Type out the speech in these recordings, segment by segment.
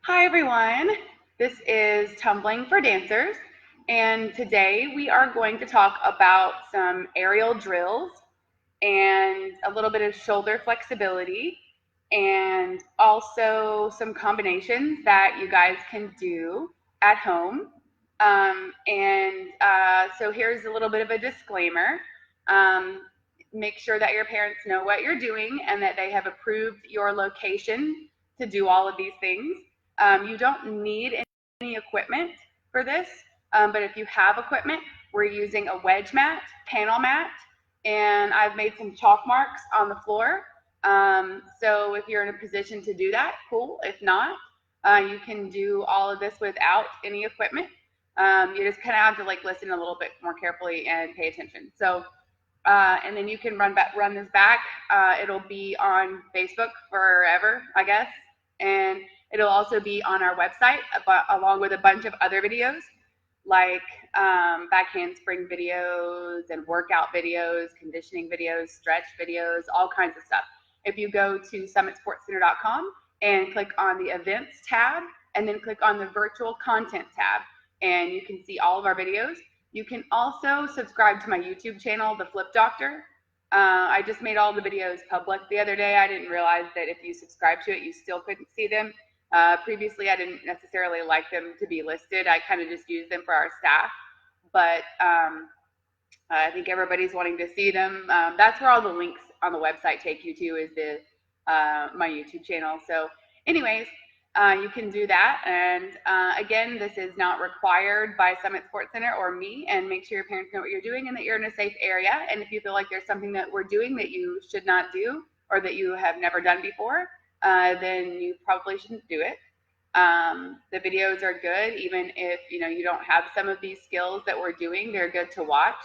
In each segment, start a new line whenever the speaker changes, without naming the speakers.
Hi everyone, this is Tumbling for Dancers, and today we are going to talk about some aerial drills and a little bit of shoulder flexibility and also some combinations that you guys can do at home. So here's a little bit of a disclaimer. Um, Make sure that your parents know what you're doing and that they have approved your location to do all of these things. You don't need any equipment for this, but if you have equipment, we're using a wedge mat, panel mat, and I've made some chalk marks on the floor. So if you're in a position to do that, cool. If not, you can do all of this without any equipment. You just kind of have to like listen a little bit more carefully and pay attention. So, and then you can run this back. It'll be on Facebook forever, I guess, and it'll also be on our website along with a bunch of other videos like back handspring videos and workout videos, conditioning videos, stretch videos, all kinds of stuff. If you go to summitsportscenter.com and click on the events tab and then click on the virtual content tab, and you can see all of our videos. You can also subscribe to my YouTube channel, The Flip Doctor. I just made all the videos public the other day. I didn't realize that if you subscribe to it, you still couldn't see them. Previously, I didn't necessarily like them to be listed. I kind of just used them for our staff, but I think everybody's wanting to see them. That's where all the links on the website take you to, is my YouTube channel. So anyways, you can do that. And again, this is not required by Summit Sports Center or me, and make sure your parents know what you're doing and that you're in a safe area. And if you feel like there's something that we're doing that you should not do or that you have never done before, then you probably shouldn't do it. The videos are good, even if you don't have some of these skills that we're doing. They're good to watch,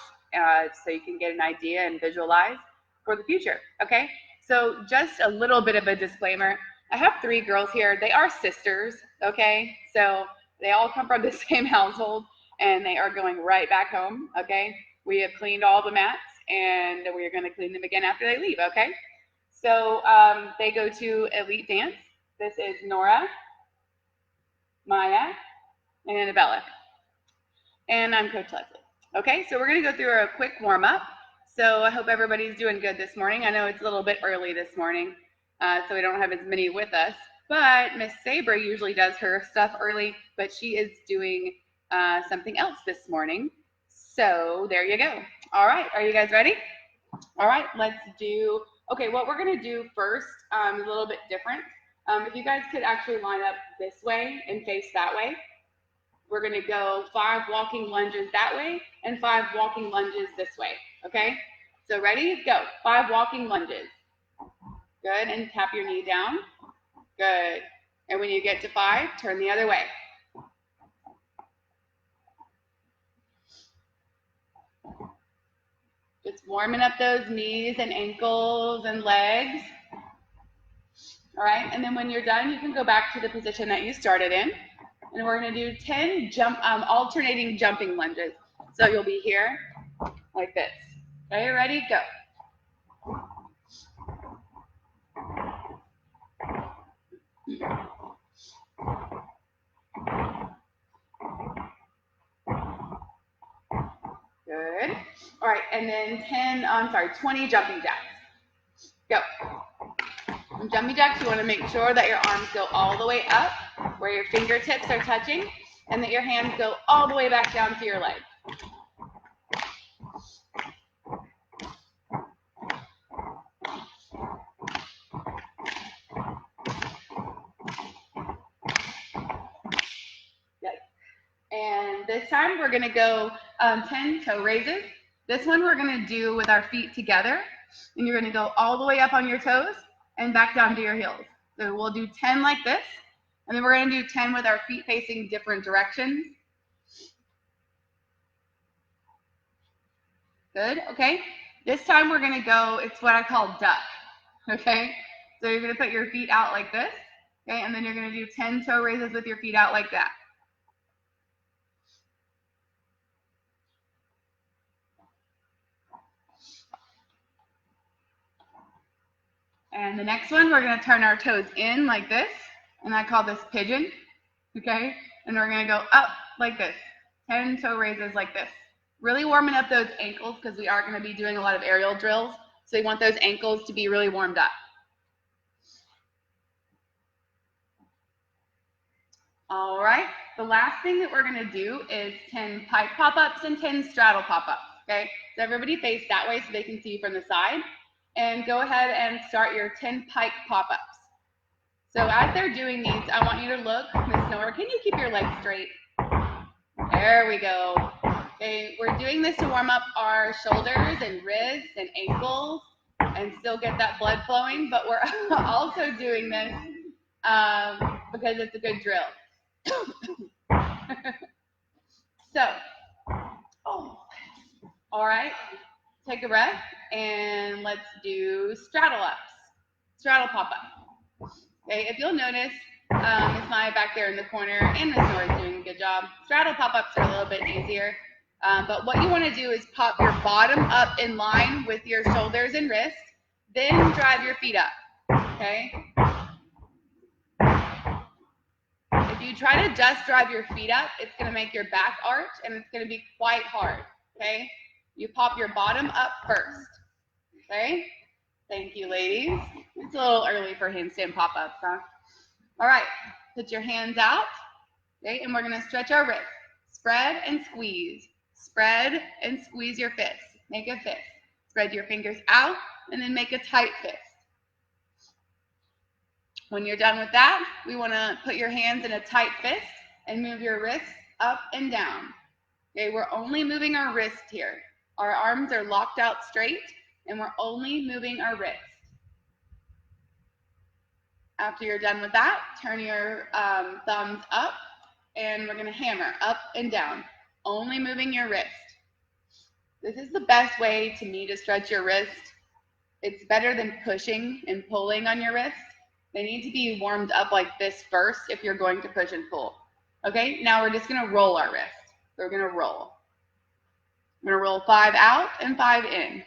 so you can get an idea and visualize for the future. Okay, so just a little bit of a disclaimer. I have 3 girls here. They are sisters. Okay, so they all come from the same household, and they are going right back home. Okay, we have cleaned all the mats, and we are going to clean them again after they leave. Okay. So they go to Elite Dance. This is Nora, Maya, and Annabella. And I'm Coach Leslie. Okay, so we're going to go through a quick warm-up. So I hope everybody's doing good this morning. I know it's a little bit early this morning, so we don't have as many with us. But Miss Sabre usually does her stuff early, but she is doing something else this morning. So there you go. All right, are you guys ready? All right, let's do, okay, what we're gonna do first is a little bit different. If you guys could actually line up this way and face that way, we're gonna go 5 walking lunges that way and 5 walking lunges this way, okay? So ready, go, 5 walking lunges. Good, and tap your knee down, good. And when you get to 5, turn the other way. Just warming up those knees and ankles and legs. All right, and then when you're done, you can go back to the position that you started in. And we're gonna do 10 alternating jumping lunges. So you'll be here like this. Okay, ready, go. Good. All right, and then 20 jumping jacks. Go. And jumping jacks, you want to make sure that your arms go all the way up where your fingertips are touching, and that your hands go all the way back down to your legs. Good. And this time we're going to go 10 toe raises. This one we're going to do with our feet together, and you're going to go all the way up on your toes and back down to your heels. So we'll do 10 like this, and then we're going to do 10 with our feet facing different directions. Good, okay. This time we're going to go, it's what I call duck, okay? So you're going to put your feet out like this, okay, and then you're going to do 10 toe raises with your feet out like that. And the next one, we're going to turn our toes in like this, and I call this pigeon. okay? And we're gonna go up like this, 10 toe raises like this. Really warming up those ankles because we are gonna be doing a lot of aerial drills. So you want those ankles to be really warmed up. All right, the last thing that we're gonna do is 10 pike pop-ups and 10 straddle pop-ups, okay? So everybody face that way so they can see you from the side. And go ahead and start your 10 pike pop-ups. So as they're doing these, I want you to look, Miss Nora, can you keep your legs straight? There we go. Okay, we're doing this to warm up our shoulders and wrists and ankles and still get that blood flowing, but we're also doing this because it's a good drill. So, all right, take a breath and let's do straddle ups, straddle pop up. Okay, if you'll notice, Miss Maya back there in the corner and Miss Nora is doing a good job. Straddle pop ups are a little bit easier, but what you want to do is pop your bottom up in line with your shoulders and wrists, then drive your feet up. Okay. If you try to just drive your feet up, it's going to make your back arch and it's going to be quite hard, okay? You pop your bottom up first, okay? Thank you, ladies. It's a little early for handstand pop-ups, huh? All right, put your hands out, okay? And we're going to stretch our wrists. Spread and squeeze. Spread and squeeze your fist. Make a fist. Spread your fingers out and then make a tight fist. When you're done with that, we want to put your hands in a tight fist and move your wrists up and down. Okay, we're only moving our wrist here. Our arms are locked out straight, and we're only moving our wrist. After you're done with that, turn your thumbs up, and we're going to hammer up and down, only moving your wrist. This is the best way to me to stretch your wrist. It's better than pushing and pulling on your wrist. They need to be warmed up like this first if you're going to push and pull. Okay, now we're just going to roll our wrist. So we're going to roll. I'm going to roll 5 out and 5 in.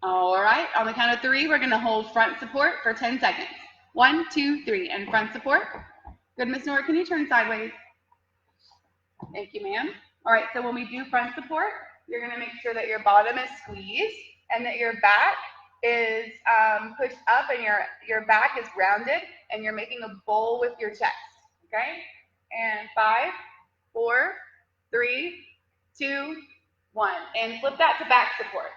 All right, on the count of 3, we're going to hold front support for 10 seconds. 1, 2, 3, and front support. Good, Miss Nora, can you turn sideways? Thank you, ma'am. All right, so when we do front support, you're going to make sure that your bottom is squeezed and that your back is pushed up and your back is rounded and you're making a bowl with your chest, okay? And 5, 4, 3, 2, 1. And flip that to back support.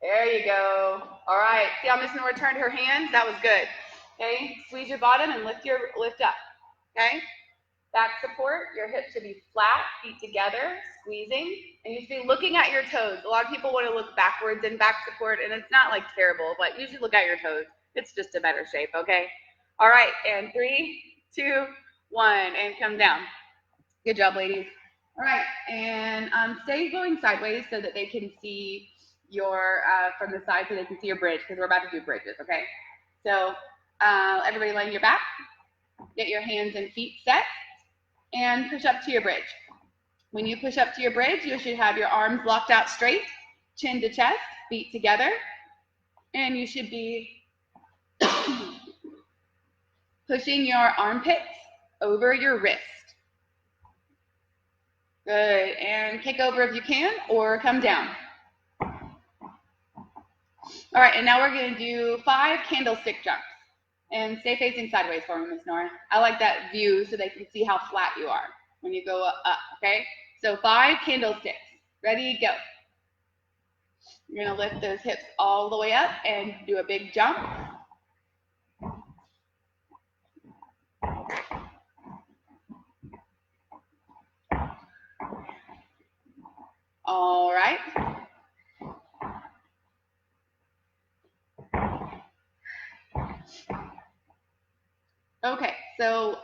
There you go. All right, see how Miss Nora turned her hands? That was good. Okay, squeeze your bottom and lift up, okay? Back support, your hips should be flat, feet together, squeezing, and you should be looking at your toes. A lot of people want to look backwards in back support, and it's not like terrible, but you should look at your toes. It's just a better shape, okay? All right, and 3, 2, 1, and come down. Good job, ladies. All right, and stay going sideways so that they can see your, from the side so they can see your bridge, because we're about to do bridges, okay? So everybody laying your back, get your hands and feet set, and push up to your bridge. When you push up to your bridge, you should have your arms locked out straight, chin to chest, feet together, and you should be pushing your armpits over your wrist. Good, and kick over if you can, or come down. All right, and now we're going to do 5 candlestick jumps. And stay facing sideways for me, Miss Nora. I like that view so they can see how flat you are when you go up, okay? So 5 candlesticks. Ready, go. You're going to lift those hips all the way up and do a big jump. All right. Okay, so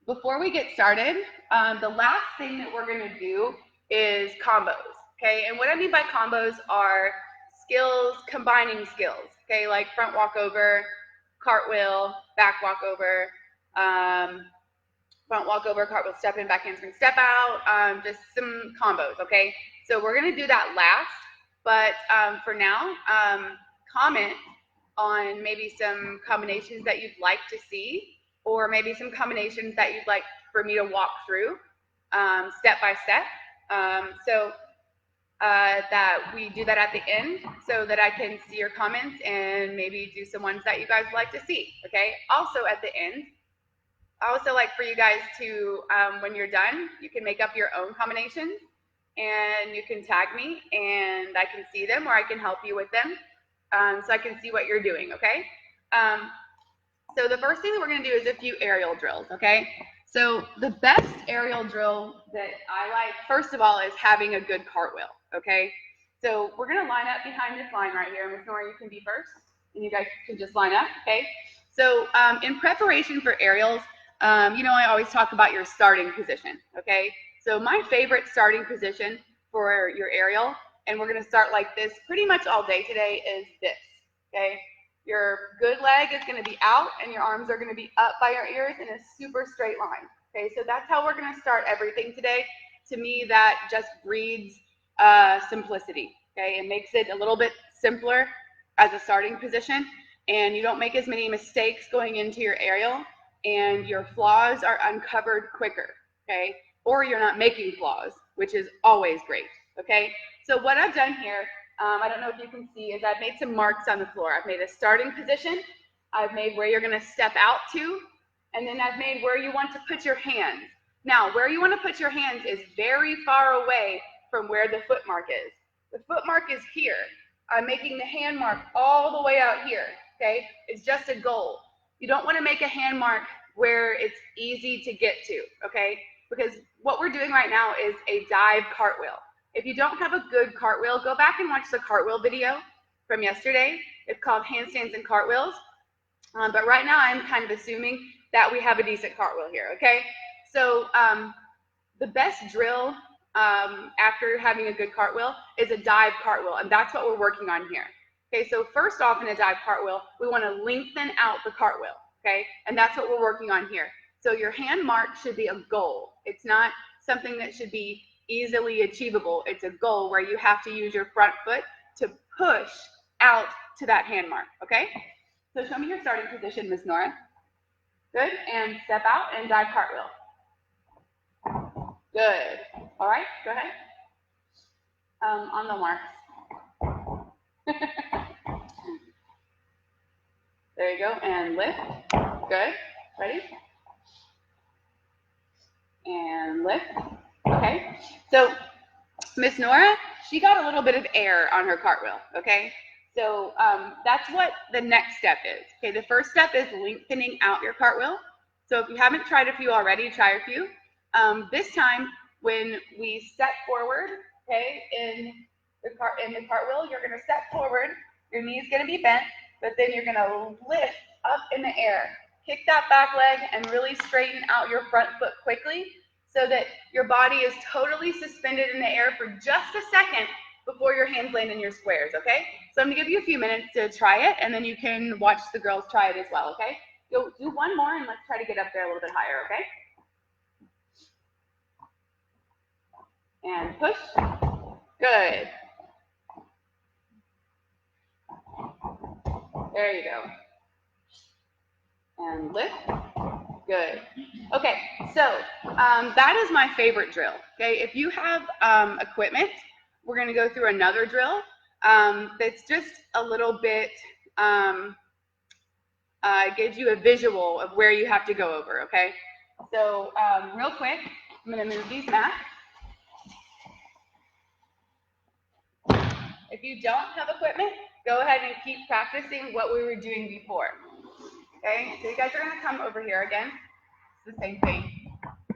before we get started, the last thing that we're going to do is combos, okay? And what I mean by combos are skills, combining skills, okay? Like front walkover, cartwheel, back walkover, front walkover, cartwheel, step in, back handspring, step out, just some combos, okay? So we're going to do that last, but for now, comment on maybe some combinations that you'd like to see, or maybe some combinations that you'd like for me to walk through step by step. So that we do that at the end so that I can see your comments and maybe do some ones that you guys like to see, okay? Also at the end, I also like for you guys to, when you're done, you can make up your own combinations and you can tag me and I can see them or I can help you with them so I can see what you're doing, okay? So the first thing that we're going to do is a few aerial drills, okay? So the best aerial drill that I like, first of all, is having a good cartwheel, okay? So we're going to line up behind this line right here. Ms. Nora, you can be first, and you guys can just line up, okay? So in preparation for aerials, you know, I always talk about your starting position, okay? So my favorite starting position for your aerial, and we're going to start like this pretty much all day today, is this, okay? Your good leg is going to be out and your arms are going to be up by your ears in a super straight line. Okay, so that's how we're going to start everything today. To me, that just breeds simplicity. Okay, it makes it a little bit simpler as a starting position, and you don't make as many mistakes going into your aerial, and your flaws are uncovered quicker. Okay, or you're not making flaws, which is always great. Okay, so what I've done here, I don't know if you can see, is I've made some marks on the floor. I've made a starting position, I've made where you're going to step out to, and then I've made where you want to put your hands. Now, where you want to put your hands is very far away from where the foot mark is. The foot mark is here. I'm making the hand mark all the way out here, okay? It's just a goal. You don't want to make a hand mark where it's easy to get to, okay? Because what we're doing right now is a dive cartwheel. If you don't have a good cartwheel, go back and watch the cartwheel video from yesterday. It's called Handstands and Cartwheels. But right now I'm kind of assuming that we have a decent cartwheel here, okay? So the best drill after having a good cartwheel is a dive cartwheel, and that's what we're working on here. Okay, so first off in a dive cartwheel, we want to lengthen out the cartwheel, okay? And that's what we're working on here. So your hand mark should be a goal. It's not something that should be easily achievable. It's a goal where you have to use your front foot to push out to that hand mark, okay? So show me your starting position, Ms. Nora. Good, and step out and dive cartwheel. Good. All right, go ahead. On the marks. There you go, and lift. Good. Ready? And lift. Okay, so Miss Nora, she got a little bit of air on her cartwheel, okay? So that's what the next step is. Okay, the first step is lengthening out your cartwheel. So if you haven't tried a few already, try a few. This time, when we step forward, okay, in the cartwheel, you're gonna step forward, your knee's gonna be bent, but then you're gonna lift up in the air. Kick that back leg and really straighten out your front foot quickly so that your body is totally suspended in the air for just a second before your hands land in your squares, okay? So I'm gonna give you a few minutes to try it, and then you can watch the girls try it as well, okay? You'll do one more, and let's try to get up there a little bit higher, okay? And push. Good. There you go. And lift. Good. Okay, so that is my favorite drill. Okay, if you have equipment, we're going to go through another drill that's just a little bit, gives you a visual of where you have to go over, okay? So real quick, I'm going to move these mats. If you don't have equipment, go ahead and keep practicing what we were doing before. Okay, so you guys are going to come over here again. It's the same thing.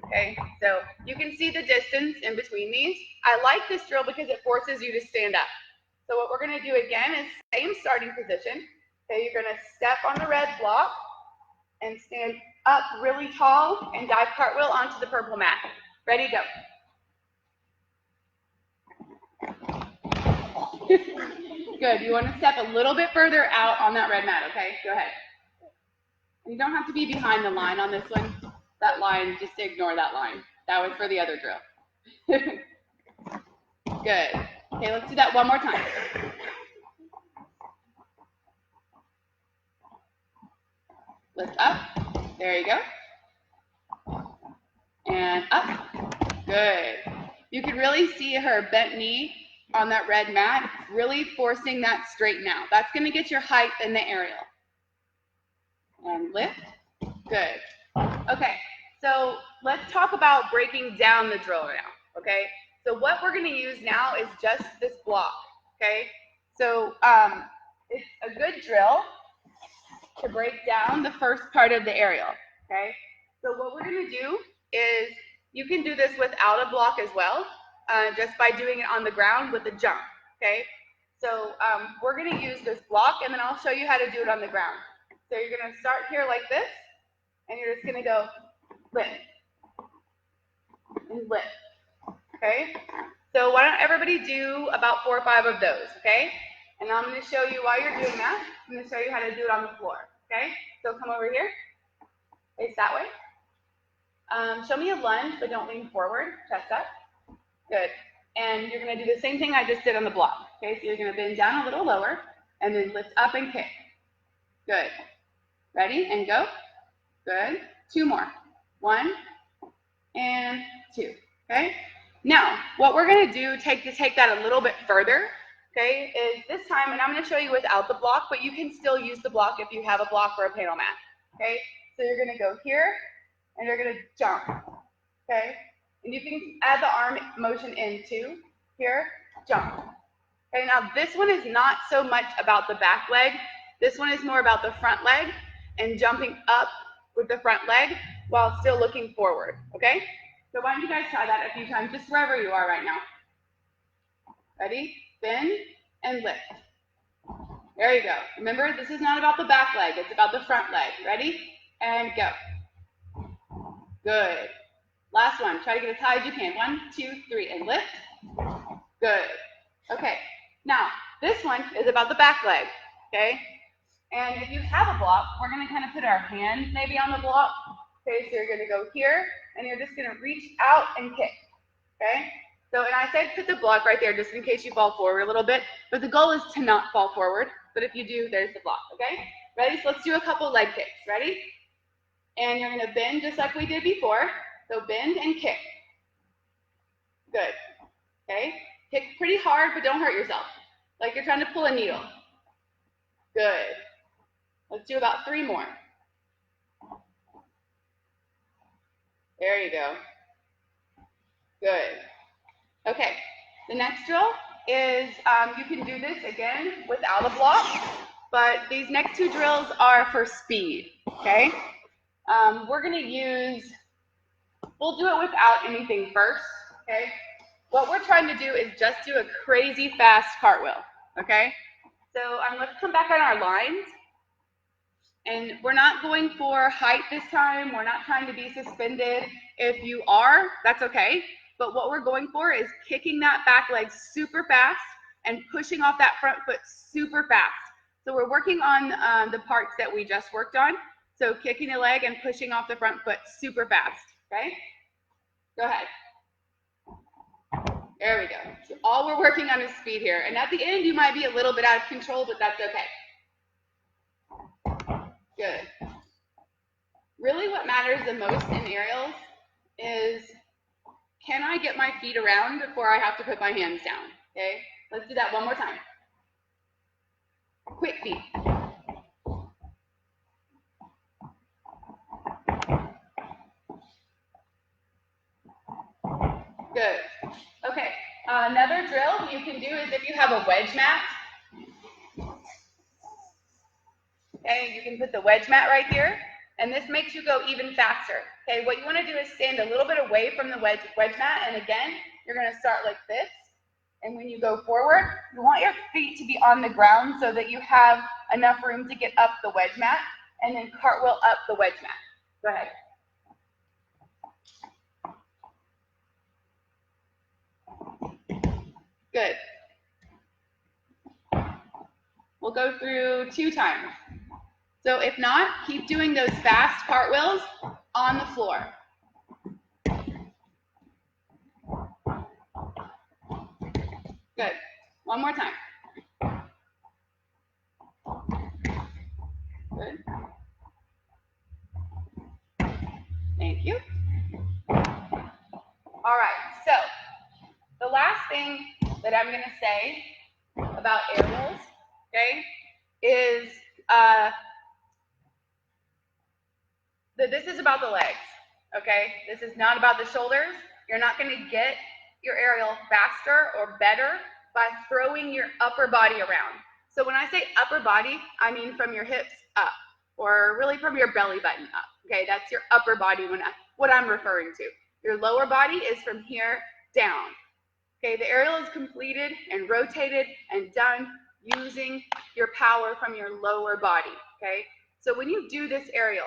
Okay, so you can see the distance in between these. I like this drill because it forces you to stand up. So what we're going to do again is same starting position. Okay, you're going to step on the red block and stand up really tall and dive cartwheel onto the purple mat. Ready, go. Good. You want to step a little bit further out on that red mat, okay? Go ahead. And you don't have to be behind the line on this one. That line, just ignore that line. That was for the other drill. Good. Okay, let's do that one more time. lift up. There you go. And up. Good. You can really see her bent knee on that red mat, really forcing that straighten out. That's going to get your height in the aerial. And lift. Good. Okay, so let's talk about breaking down the drill now, okay? So what we're going to use now is just this block, okay? So it's a good drill to break down the first part of the aerial, okay? So what we're going to do is, you can do this without a block as well, just by doing it on the ground with a jump, okay? So we're going to use this block, and then I'll show you how to do it on the ground. So you're going to start here like this, and you're just going to go lift and lift, okay? So why don't everybody do about 4 or 5 of those, okay? And I'm going to show you while you're doing that, I'm going to show you how to do it on the floor, okay? So come over here, face that way. Show me a lunge, but don't lean forward, chest up. Good. And you're going to do the same thing I just did on the block, okay? So you're going to bend down a little lower, and then lift up and kick. Good. Ready? And go. Good. 2 more. 1 and 2. Okay? Now, what we're going to do to take that a little bit further, okay, is this time, and I'm going to show you without the block, but you can still use the block if you have a block or a panel mat. Okay? So you're going to go here, and you're going to jump. Okay? And you can add the arm motion in too. Here, jump. Okay, now this one is not so much about the back leg. This one is more about the front leg and jumping up with the front leg while still looking forward, okay? So why don't you guys try that a few times, just wherever you are right now. Ready? Bend and lift. There you go. Remember, this is not about the back leg, it's about the front leg. Ready? And go. Good. Last one. Try to get as high as you can. 1, 2, 3, and lift. Good. Okay. Now, this one is about the back leg, okay? And if you have a block, we're going to kind of put our hands maybe on the block. Okay, so you're going to go here, and you're just going to reach out and kick, okay? So, and I said put the block right there just in case you fall forward a little bit, but the goal is to not fall forward. But if you do, there's the block, okay? Ready? So let's do a couple leg kicks. Ready? And you're going to bend just like we did before. So bend and kick. Good. Okay? Kick pretty hard, but don't hurt yourself. Like you're trying to pull a needle. Good. Let's do about 3 more. There you go. Good. Okay. The next drill is you can do this again without a block, but these next 2 drills are for speed. Okay? We're going to use, we'll do it without anything first. Okay? What we're trying to do is just do a crazy fast cartwheel. Okay? So let's come back on our lines. And we're not going for height this time. We're not trying to be suspended. If you are, that's okay. But what we're going for is kicking that back leg super fast and pushing off that front foot super fast. So we're working on the parts that we just worked on. So kicking the leg and pushing off the front foot super fast, okay? Go ahead. There we go. So all we're working on is speed here. And at the end, you might be a little bit out of control, but that's okay. Good. Really what matters the most in aerials is, can I get my feet around before I have to put my hands down? Okay, let's do that one more time. Quick feet. Good. Okay, another drill you can do is if you have a wedge mat. Okay, you can put the wedge mat right here, and this makes you go even faster. Okay, what you want to do is stand a little bit away from the wedge mat, and again, you're going to start like this, and when you go forward, you want your feet to be on the ground so that you have enough room to get up the wedge mat, and then cartwheel up the wedge mat. Go ahead. Good. We'll go through 2 times. So if not, keep doing those fast cartwheels on the floor. Good. One more time. Good. Thank you. All right, so the last thing that I'm going to say about aerials, okay, is that this is about the legs, okay? This is not about the shoulders. You're not going to get your aerial faster or better by throwing your upper body around. So when I say upper body, I mean from your hips up, or really from your belly button up, okay? That's your upper body what I'm referring to. Your lower body is from here down. Okay, the aerial is completed and rotated and done using your power from your lower body, okay? So when you do this aerial,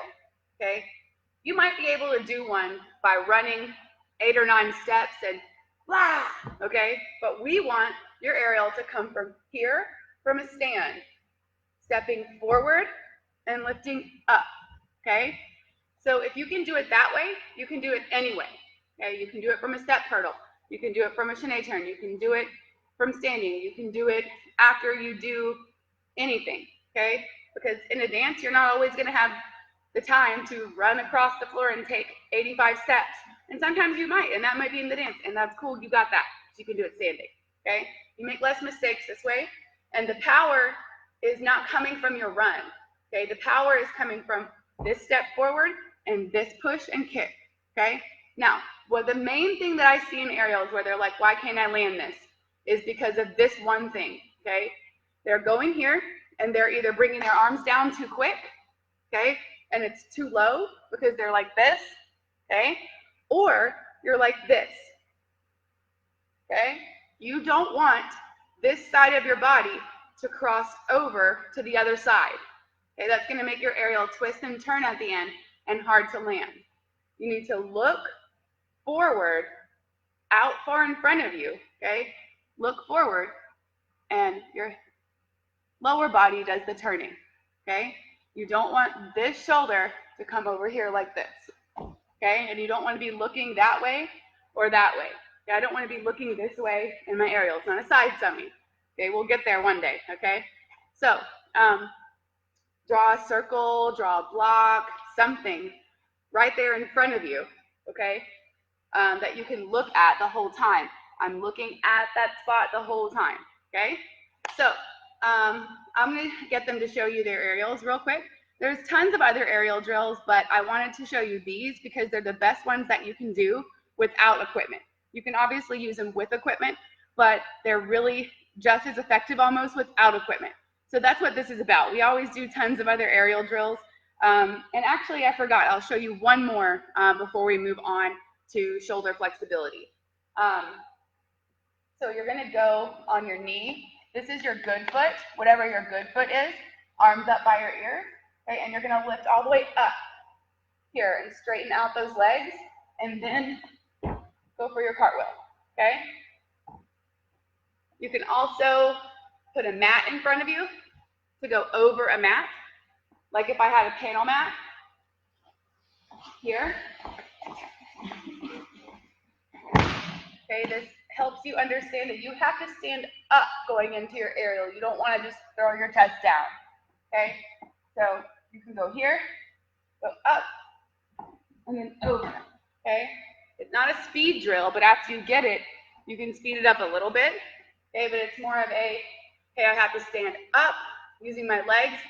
okay, you might be able to do one by running 8 or 9 steps and blah, okay? But we want your aerial to come from here, from a stand, stepping forward and lifting up, okay? So if you can do it that way, you can do it any way, okay? You can do it from a step hurdle. You can do it from a chaîné turn. You can do it from standing. You can do it after you do anything, okay? Because in a dance, you're not always going to have the time to run across the floor and take 85 steps. And sometimes you might, and that might be in the dance, and that's cool. You got that. You can do it standing, okay? You make less mistakes this way, and the power is not coming from your run, okay? The power is coming from this step forward and this push and kick, okay? Now, the main thing that I see in aerials where they're like, why can't I land this, is because of this one thing, okay? They're going here, and they're either bringing their arms down too quick, okay, and it's too low because they're like this, okay, or you're like this, okay? You don't want this side of your body to cross over to the other side, okay? That's going to make your aerial twist and turn at the end and hard to land. You need to look forward, out far in front of you, okay? Look forward, and your lower body does the turning, okay? You don't want this shoulder to come over here like this, okay? And you don't want to be looking that way or that way. Okay? I don't want to be looking this way in my aerial. It's not a side summy, okay? We'll get there one day, okay? So, draw a circle, draw a block, something right there in front of you, okay? That you can look at the whole time. I'm looking at that spot the whole time, okay? So I'm going to get them to show you their aerials real quick. There's tons of other aerial drills, but I wanted to show you these because they're the best ones that you can do without equipment. You can obviously use them with equipment, but they're really just as effective almost without equipment. So that's what this is about. We always do tons of other aerial drills. And actually, I forgot, I'll show you one more before we move on to shoulder flexibility. So you're going to go on your knee. This is your good foot, whatever your good foot is, arms up by your ear, okay? And you're going to lift all the way up here and straighten out those legs, and then go for your cartwheel, okay? You can also put a mat in front of you to go over a mat, like if I had a panel mat here. Okay, this helps you understand that you have to stand up going into your aerial. You don't want to just throw your chest down, okay? So you can go here, go up, and then over, okay? It's not a speed drill, but after you get it, you can speed it up a little bit, okay? But it's more of a, okay, I have to stand up using my legs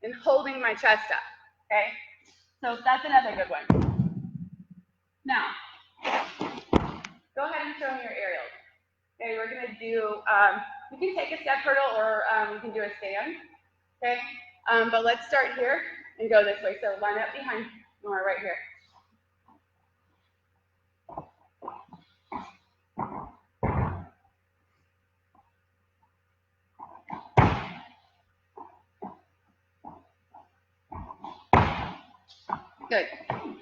and holding my chest up, okay? So that's another good one. Now, go ahead and show me your aerials. Okay, we're going to do, you can take a step hurdle or you can do a stand, okay? But let's start here and go this way. So line up behind Nora right here. Good.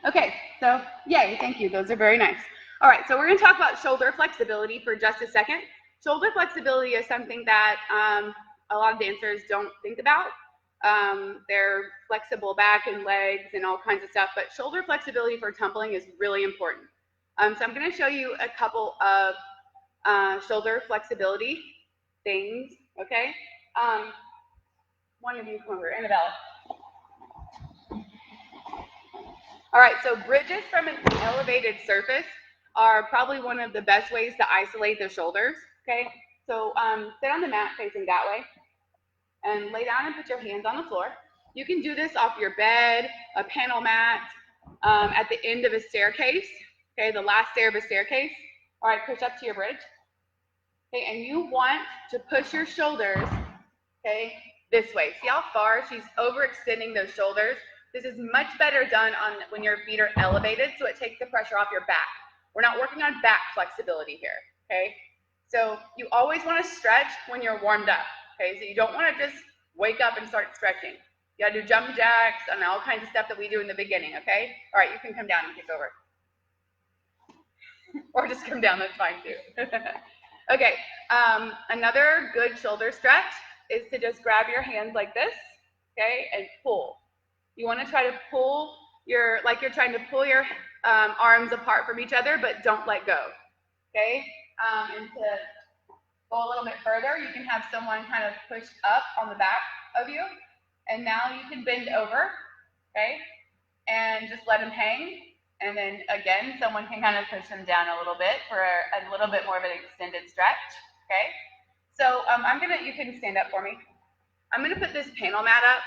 Okay, so yay, thank you. Those are very nice. All right, so we're going to talk about shoulder flexibility for just a second. Shoulder flexibility is something that a lot of dancers don't think about. They're flexible back and legs and all kinds of stuff, but shoulder flexibility for tumbling is really important. So I'm going to show you a couple of shoulder flexibility things, okay? One of you come over, Annabelle. All right, so bridges from an elevated surface are probably one of the best ways to isolate the shoulders, okay? So sit on the mat facing that way and lay down and put your hands on the floor. You can do this off your bed, a panel mat, at the end of a staircase, okay, the last stair of a staircase. All right, push up to your bridge. Okay, and you want to push your shoulders, okay, this way. See how far she's overextending those shoulders? This is much better done on when your feet are elevated, so it takes the pressure off your back. We're not working on back flexibility here, okay? So you always want to stretch when you're warmed up, okay? So you don't want to just wake up and start stretching. You got to do jump jacks and all kinds of stuff that we do in the beginning, okay? All right, you can come down and kick over. Or just come down, that's fine too. Okay, another good shoulder stretch is to just grab your hands like this, okay, and pull. You want to try to pull like you're trying to pull your arms apart from each other, but don't let go, okay? And to go a little bit further, you can have someone kind of push up on the back of you, and now you can bend over, okay, and just let them hang, and then again, someone can kind of push them down a little bit for a little bit more of an extended stretch, okay? So you can stand up for me. I'm gonna put this panel mat up,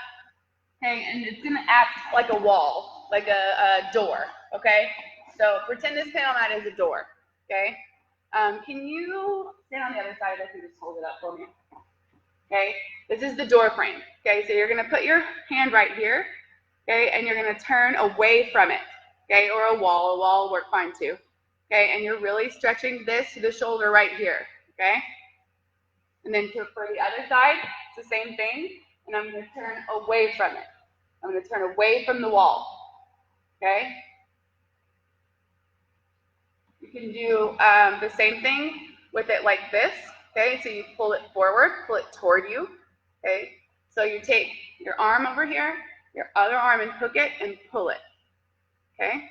okay, and it's gonna act like a wall, like a door, okay? So pretend this panel mat is a door, okay? Can you stand on the other side? I can just hold it up for me. Okay, this is the door frame. Okay, so you're gonna put your hand right here, okay, and you're gonna turn away from it, okay, or a wall will work fine too. Okay, and you're really stretching this to the shoulder right here, okay? And then for the other side, it's the same thing, and I'm gonna turn away from it. I'm gonna turn away from the wall, okay? You can do the same thing with it like this, okay? So you pull it forward, pull it toward you, okay? So you take your arm over here, your other arm and hook it and pull it, okay?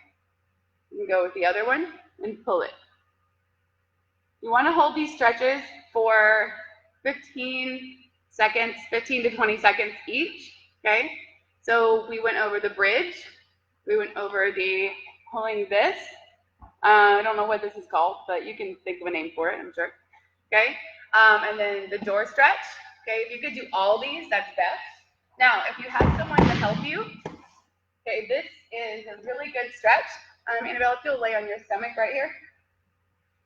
You can go with the other one and pull it. You want to hold these stretches for 15 seconds, 15 to 20 seconds each, okay? So we went over the bridge, we went over the pulling this. I don't know what this is called, but you can think of a name for it, I'm sure, okay? And then the door stretch, okay? If you could do all these, that's best. Now, if you have someone to help you, okay, this is a really good stretch. Annabelle, if you'll lay on your stomach right here.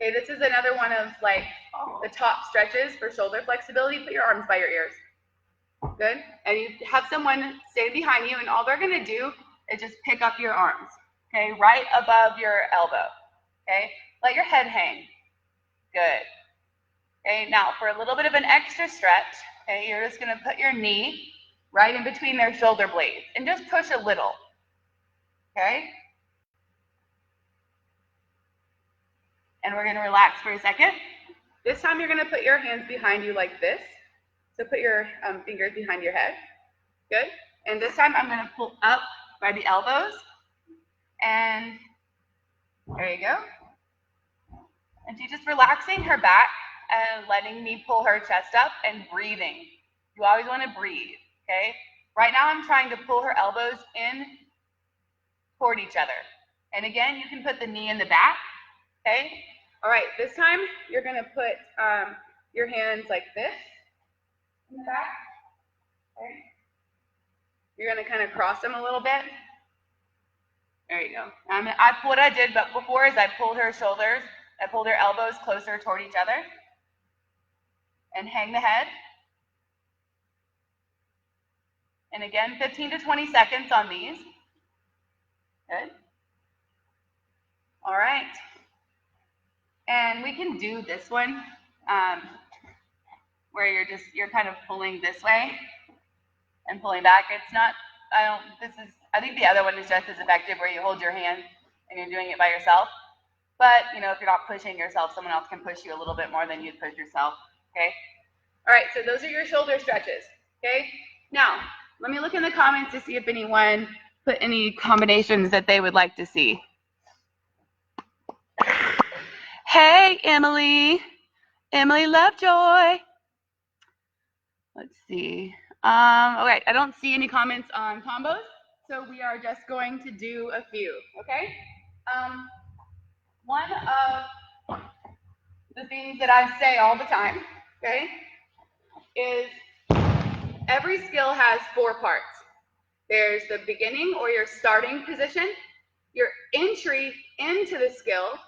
Okay, this is another one of like the top stretches for shoulder flexibility. Put your arms by your ears. Good. And you have someone stand behind you, and all they're going to do is just pick up your arms, okay, right above your elbow. Okay, let your head hang. Good. Okay, now for a little bit of an extra stretch, okay, you're just going to put your knee right in between their shoulder blades and just push a little. Okay. And we're going to relax for a second. This time you're going to put your hands behind you like this. So put your fingers behind your head. Good. And this time I'm going to pull up by the elbows. And there you go. And she's just relaxing her back and letting me pull her chest up and breathing. You always want to breathe, okay? Right now I'm trying to pull her elbows in toward each other. And again, you can put the knee in the back, okay? All right, this time you're going to put your hands like this in the back, okay? You're going to kind of cross them a little bit. There you go. What I did before is I pulled her shoulders, I pulled her elbows closer toward each other and hang the head. And again, 15 to 20 seconds on these. Good. All right. And we can do this one where you're kind of pulling this way and pulling back. It's not, I think the other one is just as effective where you hold your hand and you're doing it by yourself. But, you know, if you're not pushing yourself, someone else can push you a little bit more than you'd push yourself, okay? All right, so those are your shoulder stretches, okay? Now, let me look in the comments to see if anyone put any combinations that they would like to see. Hey, Emily. Emily Lovejoy. Let's see. Okay, I don't see any comments on combos. So we are just going to do a few, okay? One of the things that I say all the time, okay, is every skill has 4 parts. There's the beginning or your starting position, your entry into the skill,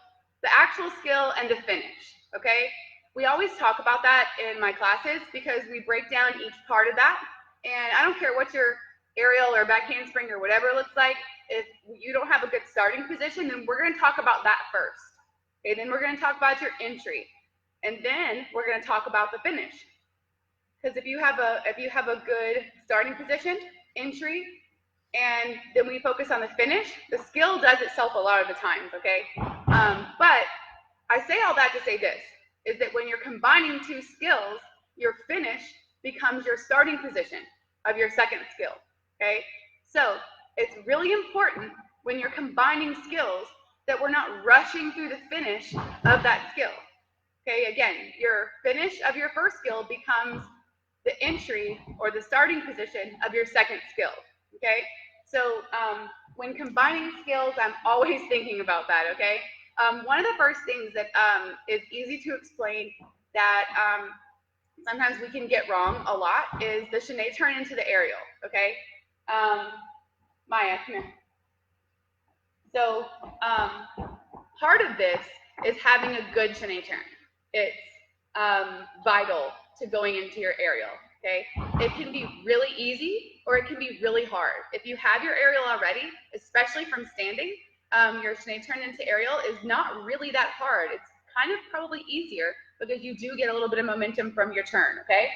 the actual skill, and the finish, okay? We always talk about that in my classes because we break down each part of that, and I don't care what your aerial or back handspring or whatever it looks like, if you don't have a good starting position, then we're going to talk about that first. Okay, then we're going to talk about your entry, and then we're going to talk about the finish. Because if you have a good starting position, entry, and then we focus on the finish, the skill does itself a lot of the times, okay? But I say all that to say this, is that when you're combining 2 skills, your finish becomes your starting position of your second skill, okay? So it's really important when you're combining skills that we're not rushing through the finish of that skill, okay? Again, your finish of your first skill becomes the entry or the starting position of your second skill, okay? So when combining skills, I'm always thinking about that, okay? One of the first things that is easy to explain that sometimes we can get wrong a lot is the chaîné turn into the aerial, okay? Maya, come here. So part of this is having a good chaîné turn. It's vital to going into your aerial, okay? It can be really easy or it can be really hard. If you have your aerial already, especially from standing, your chaîné turn into aerial is not really that hard. It's kind of probably easier because you do get a little bit of momentum from your turn, okay?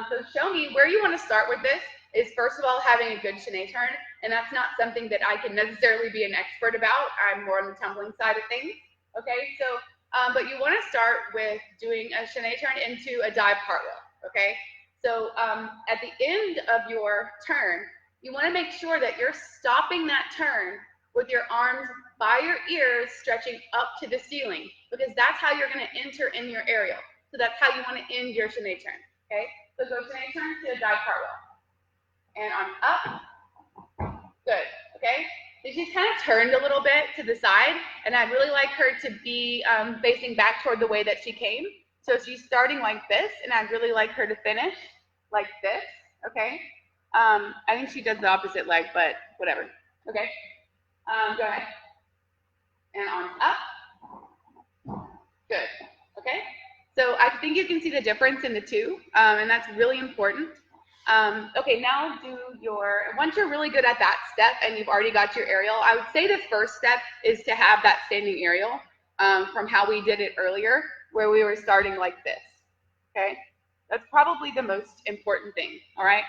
So show me where you want to start with this is first of all having a good chaîné turn, and that's not something that I can necessarily be an expert about. I'm more on the tumbling side of things, okay? So but you want to start with doing a chaîné turn into a dive cartwheel, okay? So at the end of your turn, you want to make sure that you're stopping that turn with your arms by your ears stretching up to the ceiling, because that's how you're going to enter in your aerial. So that's how you want to end your chaîné turn, okay? So go chaîné turn to a dive cartwheel. And arms up, good, okay? So she's kind of turned a little bit to the side, and I'd really like her to be facing back toward the way that she came. So she's starting like this, and I'd really like her to finish like this, okay? I think she does the opposite leg, but whatever, okay? Go ahead. And arms up, good, okay? So I think you can see the difference in the two, and that's really important. Okay, now once you're really good at that step and you've already got your aerial, I would say the first step is to have that standing aerial from how we did it earlier, where we were starting like this, okay? That's probably the most important thing, all right?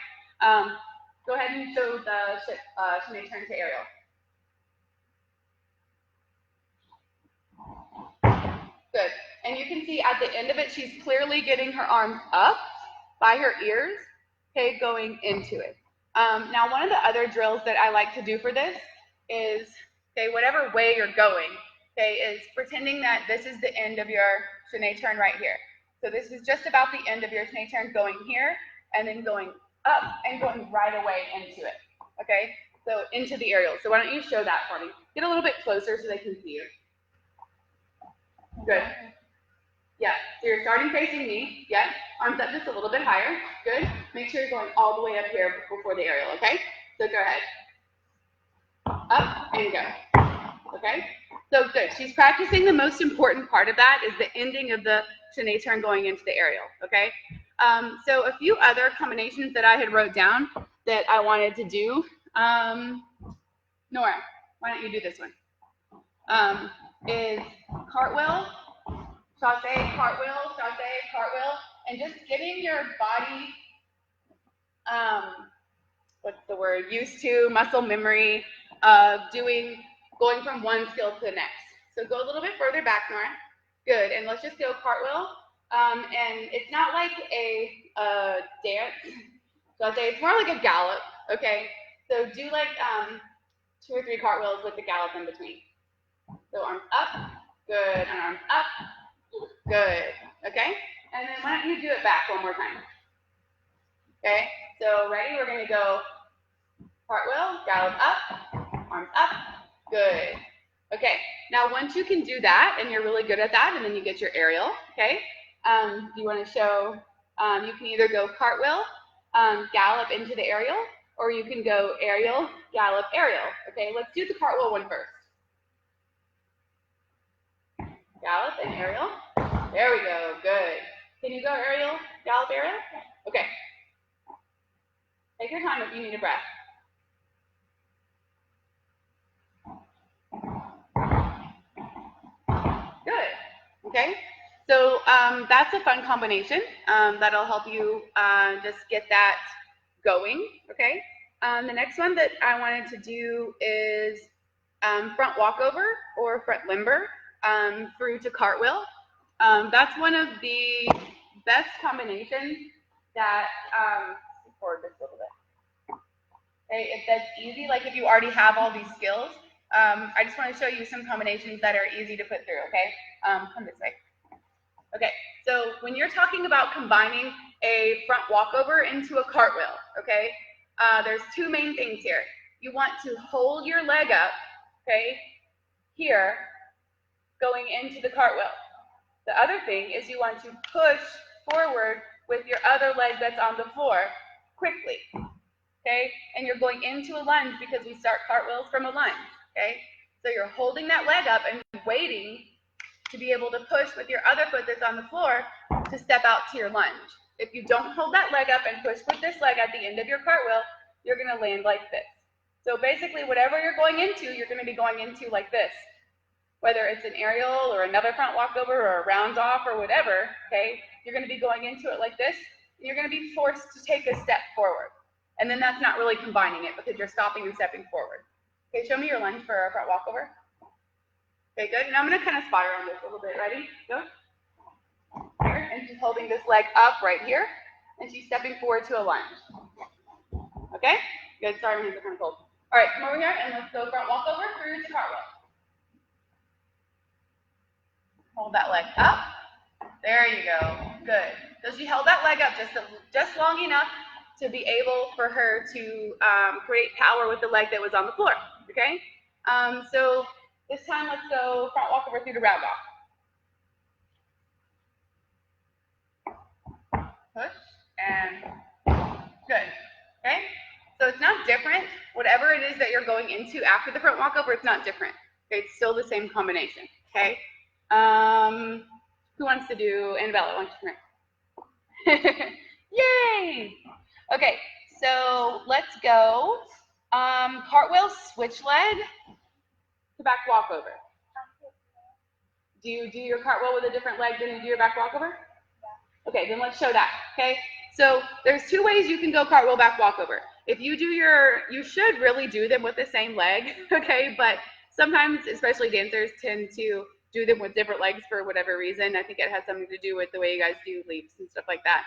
Go ahead and show the chaîné turn to aerial. Good, and you can see at the end of it, she's clearly getting her arms up by her ears, okay, going into it. Now, one of the other drills that I like to do for this is, okay, whatever way you're going, okay, is pretending that this is the end of your chaîné turn right here. So this is just about the end of your chaîné turn going here, and then going up and going right away into it, okay? So into the aerial. So why don't you show that for me? Get a little bit closer so they can see you. Good. Yeah, so you're starting facing me. Yeah, arms up just a little bit higher. Good. Make sure you're going all the way up here before the aerial, okay? So go ahead. Up and go. Okay? So good. She's practicing the most important part of that is the ending of the chaîné turn going into the aerial, okay? So a few other combinations that I had wrote down that I wanted to do. Nora, why don't you do this one? Is cartwheel, chassé, cartwheel, and just getting your body, used to, muscle memory of going from one skill to the next. So go a little bit further back, Nora. Good, and let's just go cartwheel. And it's not like a dance, chassé, it's more like a gallop, okay? So do like 2 or 3 cartwheels with the gallop in between. So arms up, good, and arms up, good, okay? And then why don't you do it back one more time? Okay, so ready? We're gonna go cartwheel, Scallop up, arms up. Good. Okay, now once you can do that, and you're really good at that, and then you get your aerial, okay? You want to show, you can either go cartwheel, gallop into the aerial, or you can go aerial, gallop, aerial. Okay, let's do the cartwheel one first. Gallop and aerial. There we go, good. Can you go aerial, gallop, aerial? Okay. Take your time if you need a breath. Good. Okay. So that's a fun combination. That'll help you just get that going. Okay. The next one that I wanted to do is front walkover or front limber through to cartwheel. That's one of the best combinations that, forward this a little bit. Okay, if that's easy, like if you already have all these skills, I just want to show you some combinations that are easy to put through, okay? Come this way. Okay, so when you're talking about combining a front walkover into a cartwheel, okay, there's two main things here. You want to hold your leg up, okay, here, going into the cartwheel. The other thing is you want to push forward with your other leg that's on the floor quickly, okay? And you're going into a lunge because we start cartwheels from a lunge, okay? So you're holding that leg up and waiting to be able to push with your other foot that's on the floor to step out to your lunge. If you don't hold that leg up and push with this leg at the end of your cartwheel, you're going to land like this. So basically, whatever you're going into, you're going to be going into like this. Whether it's an aerial or another front walkover or a round off or whatever, okay, you're going to be going into it like this, and you're going to be forced to take a step forward. And then that's not really combining it because you're stopping and stepping forward. Okay, show me your lunge for a front walkover. Okay, good. And I'm going to kind of spot around this a little bit. Ready? Go. Here, and she's holding this leg up right here, and she's stepping forward to a lunge. Okay? Good. Sorry, my hands are kind of cold. All right, come over here, and let's go front walkover through to cartwheel. Hold that leg up. There you go. Good. So she held that leg up just long enough to be able for her to create power with the leg that was on the floor. Okay? So this time let's go front walkover through to round off. Push and good. Okay? So it's not different. Whatever it is that you're going into after the front walkover, it's not different. Okay? It's still the same combination. Okay? Who wants to do Annabella? Why don't you come here? Yay! Okay, so let's go. Cartwheel, switch leg to back walkover. Do you do your cartwheel with a different leg than you do your back walkover? Okay, then let's show that. Okay, so there's two ways you can go cartwheel, back walkover. If you do you should really do them with the same leg. Okay, but sometimes, especially dancers, tend to do them with different legs for whatever reason. I think it has something to do with the way you guys do leaps and stuff like that,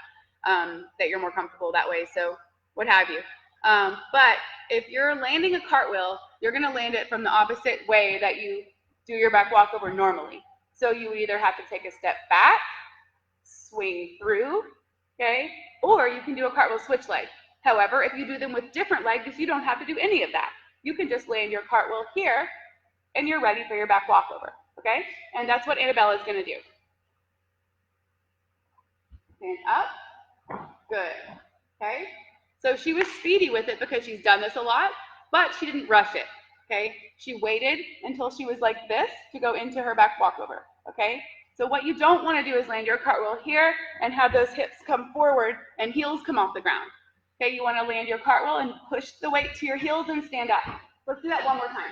that you're more comfortable that way, so what have you. But if you're landing a cartwheel, you're going to land it from the opposite way that you do your back walkover normally. So you either have to take a step back, swing through, okay, or you can do a cartwheel switch leg. However, if you do them with different legs, you don't have to do any of that. You can just land your cartwheel here, and you're ready for your back walkover. Okay, and that's what Annabella is going to do. And up, good. Okay, so she was speedy with it because she's done this a lot, but she didn't rush it. Okay, she waited until she was like this to go into her back walkover. Okay, so what you don't want to do is land your cartwheel here and have those hips come forward and heels come off the ground. Okay, you want to land your cartwheel and push the weight to your heels and stand up. Let's do that one more time.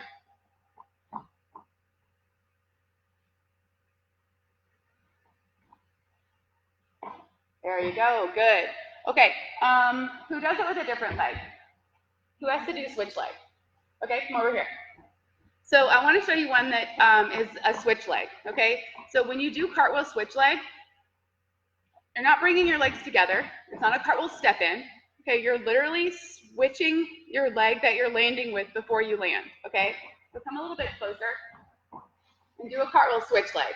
There you go, good. Okay, who does it with a different leg? Who has to do switch leg? Okay, come over here. So I want to show you one that is a switch leg, okay? So when you do cartwheel switch leg, you're not bringing your legs together. It's not a cartwheel step in, okay? You're literally switching your leg that you're landing with before you land, okay? So come a little bit closer and do a cartwheel switch leg.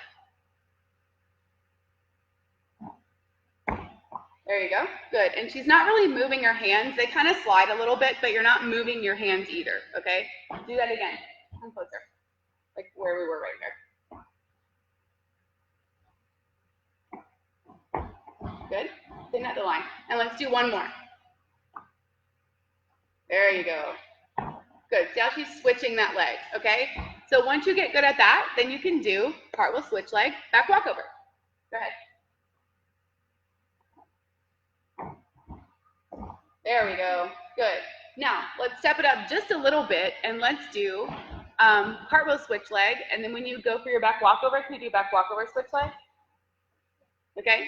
There you go. Good. And she's not really moving her hands. They kind of slide a little bit, but you're not moving your hands either, okay? Do that again. Come closer, like where we were right there. Good. Pin at the line. And let's do one more. There you go. Good. See how she's switching that leg, okay? So once you get good at that, then you can do cartwheel switch leg, back walkover. Go ahead. There we go. Good. Now, let's step it up just a little bit, and let's do cartwheel switch leg. And then when you go for your back walkover, can you do back walkover switch leg? Okay.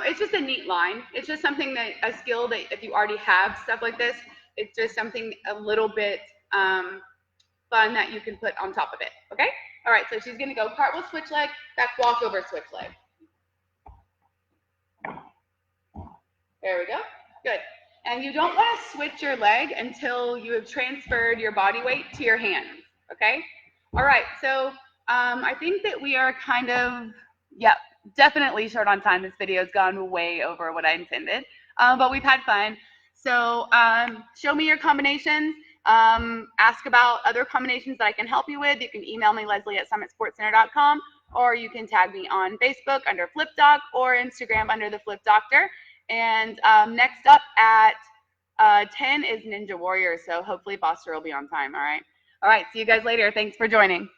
It's just a neat line. It's just something that, a skill that if you already have stuff like this, it's just something a little bit fun that you can put on top of it. Okay. All right. So she's going to go cartwheel switch leg, back walkover switch leg. There we go. Good. And you don't want to switch your leg until you have transferred your body weight to your hands, okay? All right, so I think that we are kind of, definitely short on time. This video has gone way over what I intended, but we've had fun. So show me your combinations. Ask about other combinations that I can help you with. You can email me, Leslie@summitsportscenter.com, or you can tag me on Facebook under Flip Doc or Instagram under the Flip Doctor. And next up at 10 is Ninja Warrior. So hopefully Foster will be on time. All right. See you guys later. Thanks for joining.